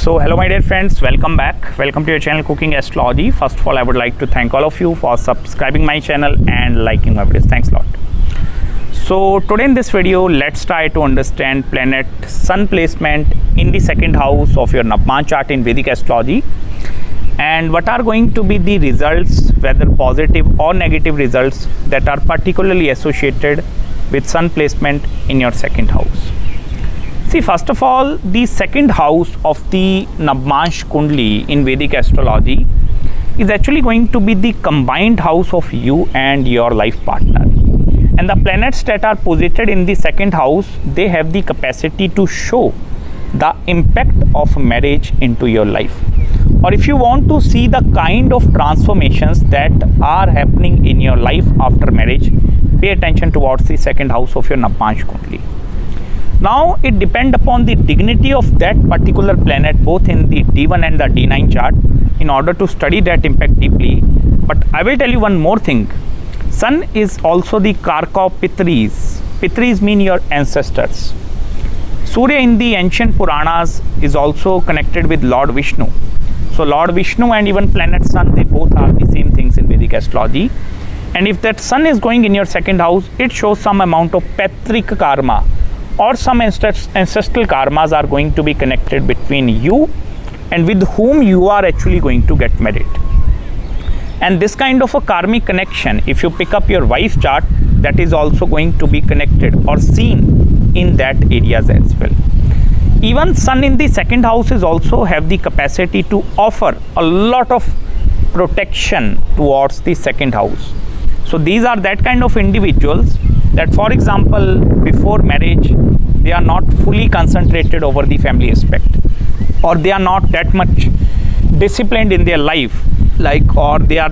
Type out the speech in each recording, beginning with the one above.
So hello my dear friends, welcome back. Welcome to your channel Cooking Astrology. First of all, I would like to thank all of you for subscribing my channel and liking my videos. Thanks a lot. So today in this video, let's try to understand planet Sun placement in the second house of your Navamsha chart in Vedic Astrology, and what are going to be the results, whether positive or negative results that are particularly associated with Sun placement in your second house. See, first of all, the second house of the Navamsha Kundli in Vedic Astrology is actually going to be the combined house of you and your life partner. And the planets that are posited in the second house, they have the capacity to show the impact of marriage into your life. Or if you want to see the kind of transformations that are happening in your life after marriage, pay attention towards the second house of your Navamsha Kundli. Now, it depends upon the dignity of that particular planet, both in the D-1 and the D-9 chart, in order to study that impact deeply. But I will tell you one more thing. Sun is also the Karka of Pitris. Pitris mean your ancestors. Surya in the ancient Puranas is also connected with Lord Vishnu. So Lord Vishnu and even planet Sun, they both are the same things in Vedic Astrology. And if that Sun is going in your second house, it shows some amount of Patric karma, or some ancestral karmas are going to be connected between you and with whom you are actually going to get married. And this kind of a karmic connection, if you pick up your wife's chart, that is also going to be connected or seen in that areas as well. Even Sun in the second house is also have the capacity to offer a lot of protection towards the second house. So these are that kind of individuals that, for example, before marriage, they are not fully concentrated over the family aspect, or they are not that much disciplined in their life, or they are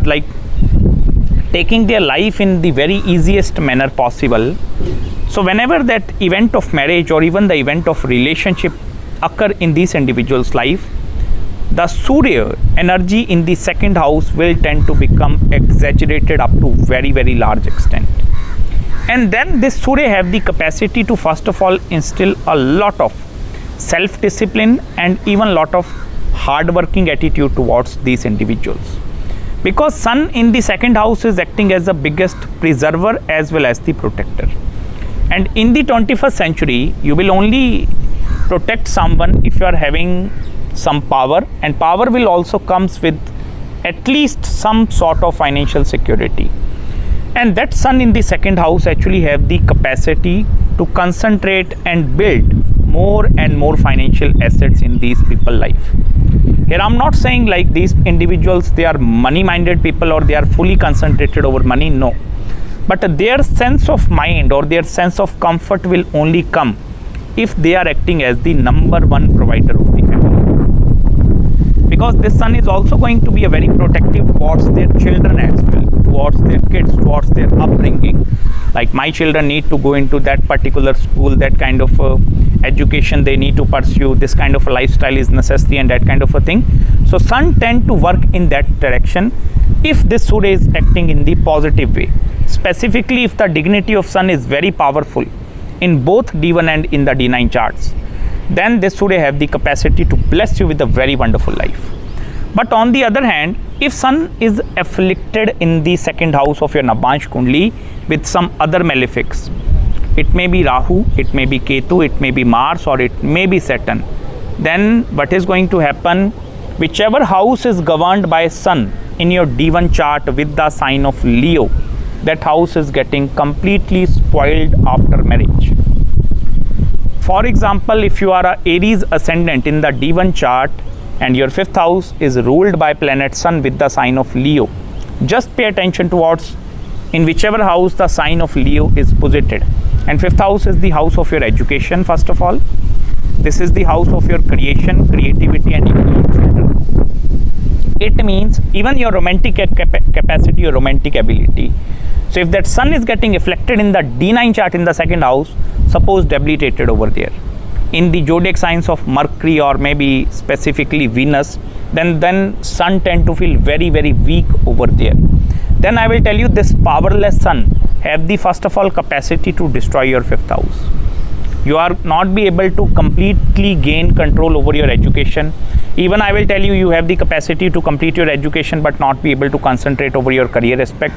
taking their life in the very easiest manner possible. So whenever that event of marriage or even the event of relationship occur in these individuals' life, the Surya energy in the second house will tend to become exaggerated up to very, very large extent. And then this Surya have the capacity to first of all instill a lot of self-discipline and even lot of hard-working attitude towards these individuals. Because Sun in the second house is acting as the biggest preserver as well as the protector. And in the 21st century, you will only protect someone if you are having some power, and power will also comes with at least some sort of financial security. And that Sun in the second house actually have the capacity to concentrate and build more and more financial assets in these people's life. Here I'm not saying like these individuals, they are money minded people or they are fully concentrated over money, no. But their sense of mind or their sense of comfort will only come if they are acting as the number one provider of the family. Because this Sun is also going to be a very protective towards their children as well, towards their kids, towards their upbringing. Like my children need to go into that particular school, that kind of education they need to pursue, this kind of a lifestyle is necessary and that kind of a thing. So Sun tend to work in that direction if this Surya is acting in the positive way. Specifically, if the dignity of Sun is very powerful in both D1 and in the D9 charts, then this Surya have the capacity to bless you with a very wonderful life. But on the other hand, if Sun is afflicted in the second house of your Navamsha Kundli with some other malefics, it may be Rahu, it may be Ketu, it may be Mars, or it may be Saturn, then what is going to happen, whichever house is governed by Sun in your D1 chart with the sign of Leo, that house is getting completely spoiled after marriage. For example, if you are a Aries ascendant in the D1 chart and your fifth house is ruled by planet Sun with the sign of Leo, just pay attention towards in whichever house the sign of Leo is posited. And fifth house is the house of your education, first of all. This is the house of your creation, creativity, and even your children. It means even your romantic capacity, your romantic ability. So if that Sun is getting afflicted in the D9 chart in the second house, suppose debilitated over there, in the zodiac signs of Mercury or maybe specifically Venus, then Sun tend to feel very, very weak over there. Then I will tell you, this powerless Sun have the first of all capacity to destroy your fifth house. You are not be able to completely gain control over your education. Even I will tell you, you have the capacity to complete your education but not be able to concentrate over your career aspect.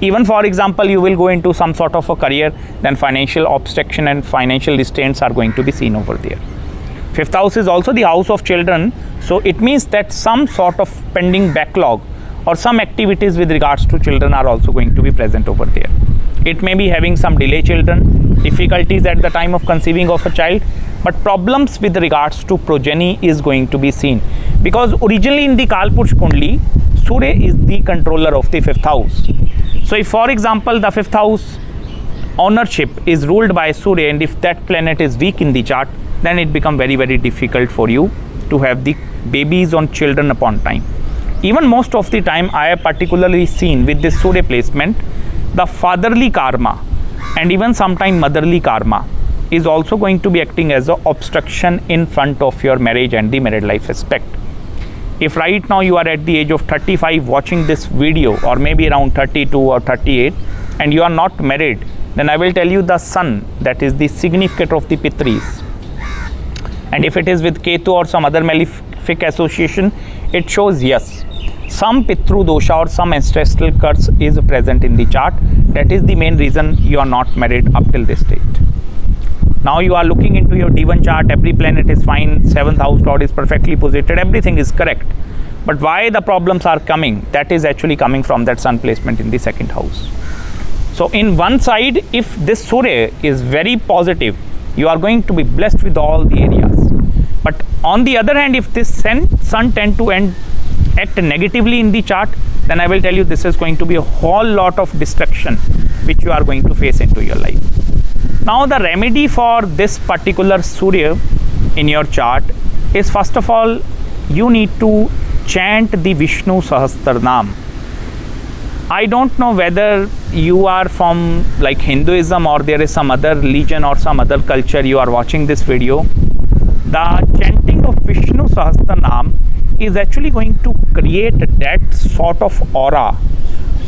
Even for example, you will go into some sort of a career, then financial obstruction and financial restraints are going to be seen over there. Fifth house is also the house of children, so it means that some sort of pending backlog or some activities with regards to children are also going to be present over there. It may be having some delay children, difficulties at the time of conceiving of a child, but problems with regards to progeny is going to be seen, because originally in the Kalpurush Kundli, Surya is the controller of the fifth house. So if for example the fifth house ownership is ruled by Surya, and if that planet is weak in the chart, then it becomes very, very difficult for you to have the babies on children upon time. Even most of the time I have particularly seen with this Surya placement, the fatherly karma and even sometime motherly karma is also going to be acting as an obstruction in front of your marriage and the married life aspect. If right now you are at the age of 35 watching this video, or maybe around 32 or 38, and you are not married, then I will tell you the sun, that is the significant of the Pitris, and if it is with Ketu or some other malefic association, it shows yes, some Pitru dosha or some ancestral curse is present in the chart. That is the main reason you are not married up till this date. Now you are looking into your D1 chart, every planet is fine, 7th house lord is perfectly posited, everything is correct. But why the problems are coming? That is actually coming from that sun placement in the 2nd house. So in one side, if this Surya is very positive, you are going to be blessed with all the areas. But on the other hand, if this sun tend to act negatively in the chart, then I will tell you this is going to be a whole lot of destruction which you are going to face into your life. Now the remedy for this particular Surya in your chart is, first of all, you need to chant the Vishnu Sahasranam. I don't know whether you are from like Hinduism or there is some other religion or some other culture you are watching this video. The chanting of Vishnu Sahasranam is actually going to create that sort of aura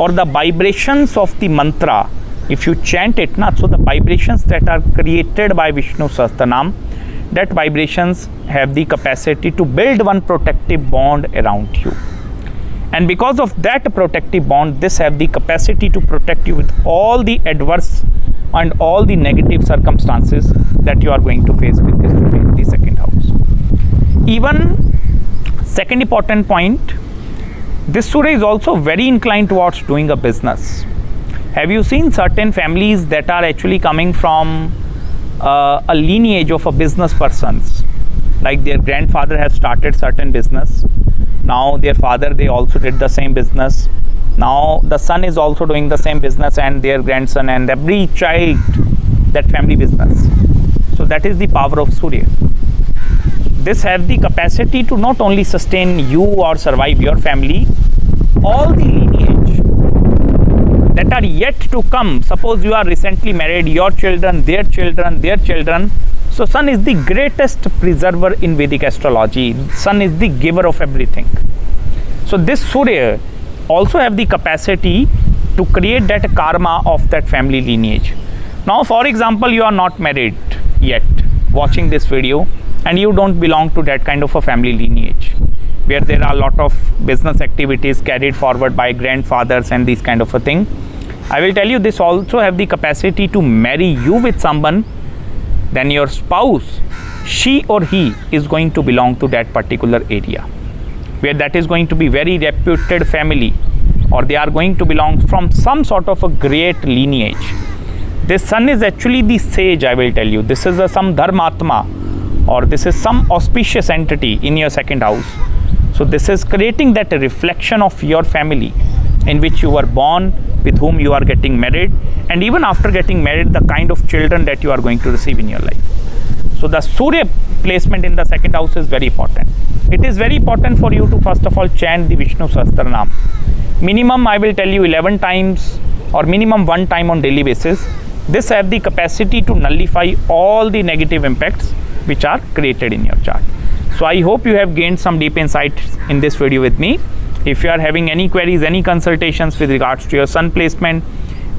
or the vibrations of the mantra. If you chant it, so the vibrations that are created by Vishnu Sahasranam, that vibrations have the capacity to build one protective bond around you. And because of that protective bond, this have the capacity to protect you with all the adverse and all the negative circumstances that you are going to face with this in the 2nd house. Even second important point, this Surya is also very inclined towards doing a business. Have you seen certain families that are actually coming from a lineage of a business persons? Like their grandfather has started certain business. Now their father, they also did the same business. Now the son is also doing the same business, and their grandson, and every child that family business. So that is the power of Surya. This has the capacity to not only sustain you or survive your family, all the lineage that are yet to come. Suppose you are recently married, your children, their children, their children. So sun is the greatest preserver in Vedic astrology. Sun is the giver of everything. So this Surya also have the capacity to create that karma of that family lineage. Now for example, you are not married yet watching this video, and you don't belong to that kind of a family lineage where there are a lot of business activities carried forward by grandfathers and these kind of a thing. I will tell you, this also have the capacity to marry you with someone, then your spouse, she or he is going to belong to that particular area where that is going to be very reputed family, or they are going to belong from some sort of a great lineage. This sun is actually the sage, I will tell you. This is some dharmatma, or this is some auspicious entity in your 2nd house. So this is creating that reflection of your family in which you were born, with whom you are getting married, and even after getting married, the kind of children that you are going to receive in your life. So the Surya placement in the 2nd house is very important. It is very important for you to first of all chant the Vishnu Sahasranam. Minimum I will tell you 11 times or minimum 1 time on daily basis. This have the capacity to nullify all the negative impacts which are created in your chart. So I hope you have gained some deep insights in this video with me. If you are having any queries, any consultations with regards to your sun placement,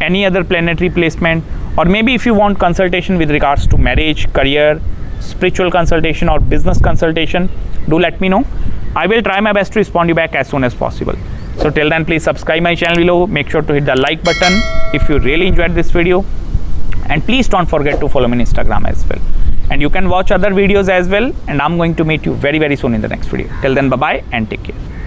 any other planetary placement, or maybe if you want consultation with regards to marriage, career, spiritual consultation or business consultation, do let me know. I will try my best to respond you back as soon as possible. So till then, please subscribe my channel below. Make sure to hit the like button if you really enjoyed this video, and please don't forget to follow me on Instagram as well. And you can watch other videos as well, and I'm going to meet you very soon in the next video. Till then, bye bye and take care.